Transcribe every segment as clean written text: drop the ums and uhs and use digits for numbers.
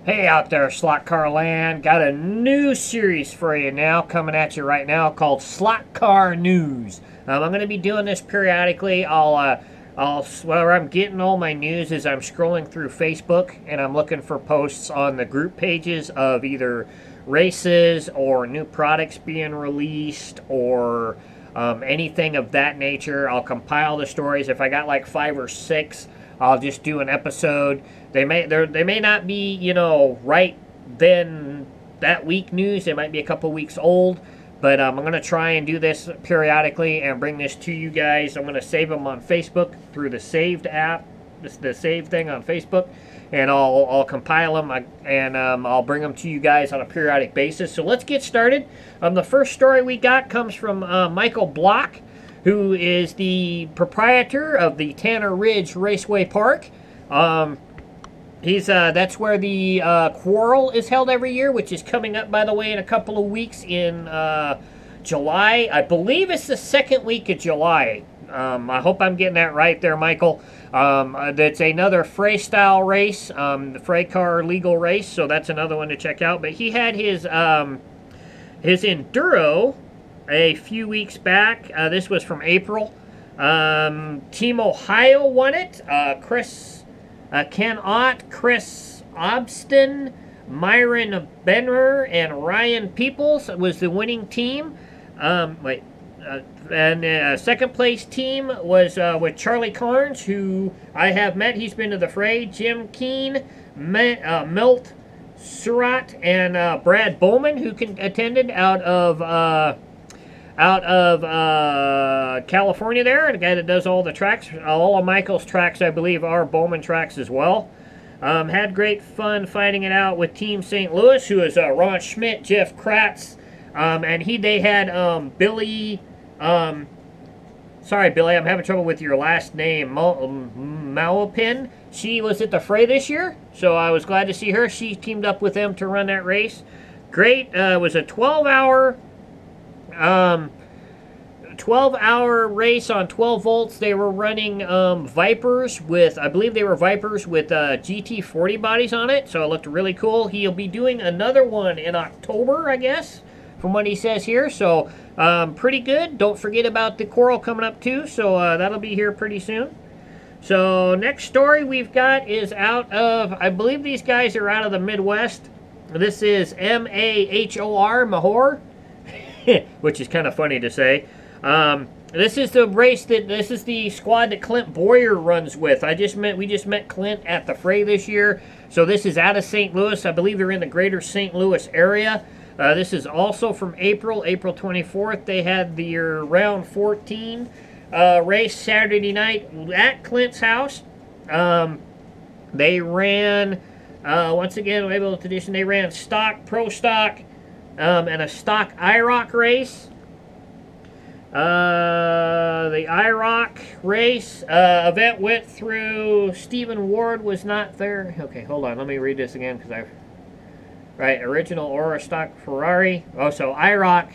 Hey out there, Slotcar land. Got a new series for you now, coming at you right now, called Slotcar News. I'm going to be doing this periodically. Where I'm getting all my news is I'm scrolling through Facebook and I'm looking for posts on the group pages of either races or new products being released or anything of that nature. I'll compile the stories. If I got like 5 or 6, I'll just do an episode. They may not be, right then that week news. They might be a couple weeks old, but I'm going to try and do this periodically and bring this to you guys. I'm going to save them on Facebook through the saved app, the save thing on Facebook, and I'll compile them and I'll bring them to you guys on a periodic basis. So let's get started. The first story we got comes from Michael Block, who is the proprietor of the Tanner Ridge Raceway Park. That's where the Quarrel is held every year, which is coming up, by the way, in a couple of weeks in July. I believe it's the second week of July. I hope I'm getting that right there, Michael. That's another Frey style race, the Frey car legal race, so that's another one to check out. But he had his Enduro a few weeks back. This was from April. Team Ohio won it. Ken Ott, Chris Obston, Myron Benner, and Ryan Peoples was the winning team. Second place team was with Charlie Carnes, who I have met. He's been to the Fray. Jim Keene, Milt Surratt, and Brad Bowman, who attended out of California there, and a guy that does all the tracks. All of Michael's tracks, I believe, are Bowman tracks as well. Had great fun fighting it out with Team St. Louis, who is Ron Schmidt, Jeff Kratz, and they had Billy. Sorry, Billy, I'm having trouble with your last name. Malopin. She was at the Fray this year, so I was glad to see her. She teamed up with them to run that race. Great. It was a 12-hour race on 12 volts. They were running Vipers with, I believe they were Vipers with GT40 bodies on it, so it looked really cool. He'll be doing another one in October, I guess, from what he says here, so pretty good. Don't forget about the Quarrel coming up too, so that'll be here pretty soon. So next story we've got is out of, I believe these guys are out of the Midwest. This is Mahor, which is kind of funny to say. This is the squad that Clint Boyer runs with. We just met Clint at the Fray this year. So this is out of St. Louis. I believe they're in the greater St. Louis area. This is also from April 24th. They had the round 14 race Saturday night at Clint's house. They ran, once again, able tradition, they ran stock, pro stock, and a stock IROC race. The IROC race event went through. Stephen Ward was not there. Okay, hold on. Let me read this again because right, original Aurora stock Ferrari. Oh, so IROC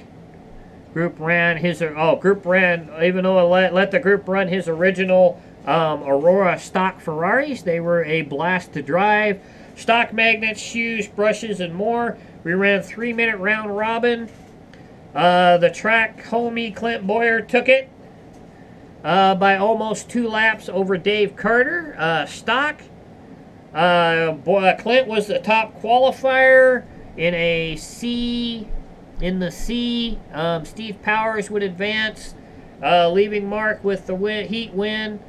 group ran even though let the group run his original Aurora stock Ferraris. They were a blast to drive. Stock magnets, shoes, brushes, and more. We ran 3-minute round robin. The track homie Clint Boyer took it by almost 2 laps over Dave Carter. Stock. Clint was the top qualifier in the C. Steve Powers would advance, leaving Mark with the heat win.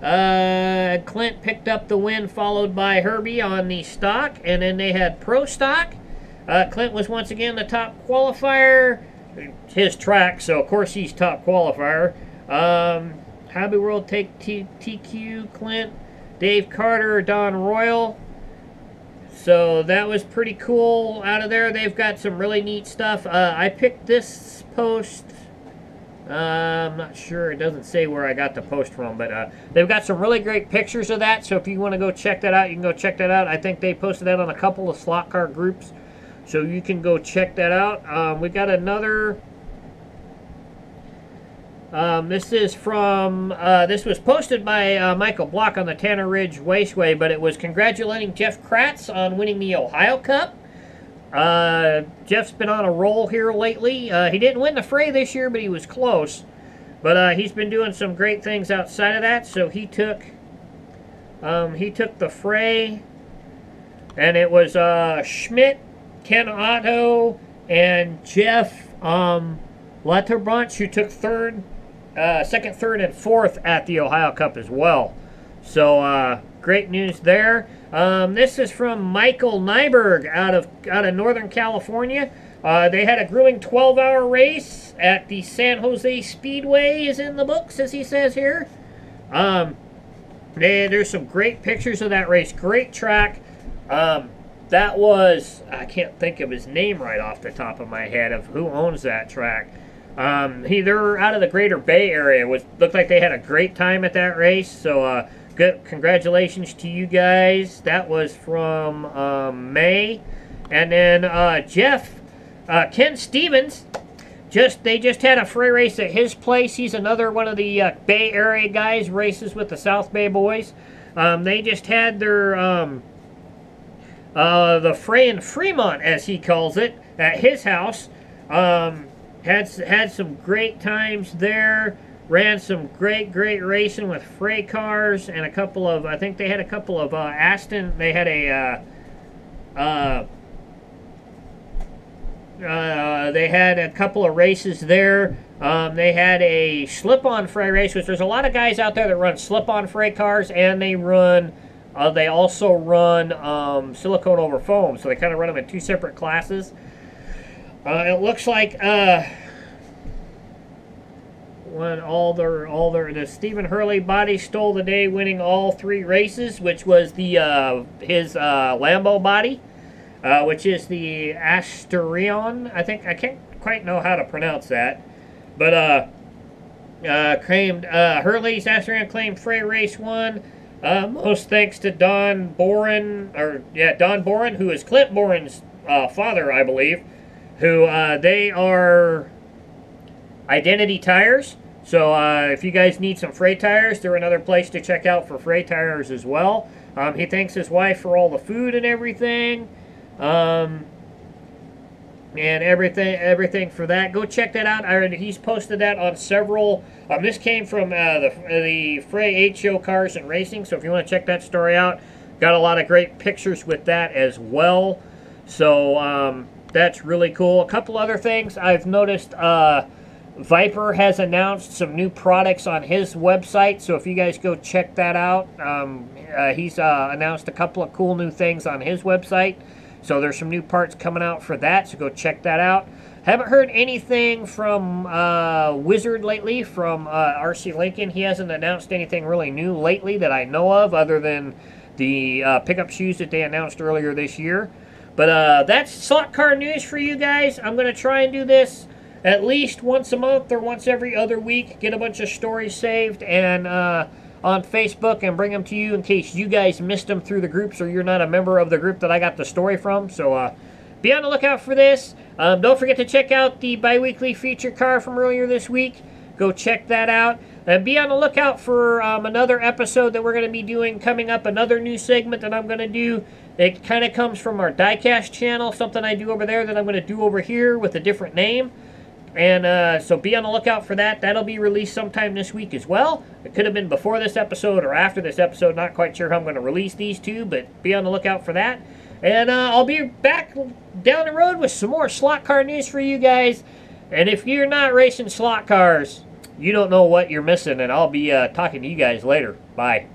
Clint picked up the win, followed by Herbie on the stock, and then they had pro stock. Clint was once again the top qualifier. His track, so of course he's top qualifier. Hobby World take TQ, Clint, Dave Carter, Don Royal. So that was pretty cool out of there. They've got some really neat stuff. I picked this post. I'm not sure. It doesn't say where I got the post from, but they've got some really great pictures of that. So if you want to go check that out, you can go check that out. I think they posted that on a couple of slot car groups. So you can go check that out. We got another This is from, this was posted by Michael Block on the Tanner Ridge Raceway, but it was congratulating Jeff Kratz on winning the Ohio Cup. Jeff's been on a roll here lately. He didn't win the fray this year, but he was close. But he's been doing some great things outside of that. So he took the fray, and it was Schmidt, Ken Otto, and Jeff Letterbranch who took second, third, and fourth at the Ohio Cup as well. So great news there. This is from Michael Nyberg out of Northern California. They had a grueling 12-hour race at the San Jose Speedway, is in the books, as he says here. There's some great pictures of that race. Great track. That was, I can't think of his name right off the top of my head of who owns that track. They're out of the Greater Bay Area. Looked like they had a great time at that race. So good, congratulations to you guys. That was from May, and then Jeff Ken Stevens. They just had a fray race at his place. He's another one of the Bay Area guys. Races with the South Bay boys. They just had their the fray in Fremont, as he calls it, at his house. Had some great times there. Ran some great racing with freight cars and a couple of, I think they had a couple of Aston. They had a couple of races there. They had a slip-on freight race, which there's a lot of guys out there that run slip-on freight cars, and they also run silicone over foam. So they kind of run them in two separate classes. It looks like when the Stephen Hurley body stole the day, winning all three races, which was his Lambo body, which is the Asterion. I can't quite know how to pronounce that, but claimed Hurley's Asterion claimed fray race won. Most thanks to Don Boren, who is Clint Boren's father, I believe. Who they are Identity Tires. So if you guys need some freight tires, they're another place to check out for freight tires as well. He thanks his wife for all the food and everything, and everything for that. Go check that out. He's posted that on several. This came from the Fray 8 Show Cars and Racing. So if you want to check that story out, got a lot of great pictures with that as well. So that's really cool. A couple other things I've noticed. Viper has announced some new products on his website, so if you guys go check that out, he's announced a couple of cool new things on his website. So there's some new parts coming out for that, so go check that out. Haven't heard anything from Wizard lately, from RC Lincoln. He hasn't announced anything really new lately that I know of, other than the pickup shoes that they announced earlier this year. But that's slot car news for you guys. I'm going to try and do this at least once a month or once every other week. Get a bunch of stories saved and on Facebook and bring them to you in case you guys missed them through the groups or you're not a member of the group that I got the story from. So be on the lookout for this. Don't forget to check out the bi-weekly feature car from earlier this week. Go check that out. And be on the lookout for another episode that we're going to be doing coming up, another new segment that I'm going to do. It kind of comes from our diecast channel, something I do over there that I'm going to do over here with a different name. And so be on the lookout for that. That'll be released sometime this week as well. It could have been before this episode or after this episode. Not quite sure how I'm going to release these two, but be on the lookout for that. And I'll be back down the road with some more slot car news for you guys. And if you're not racing slot cars, you don't know what you're missing. And I'll be talking to you guys later. Bye.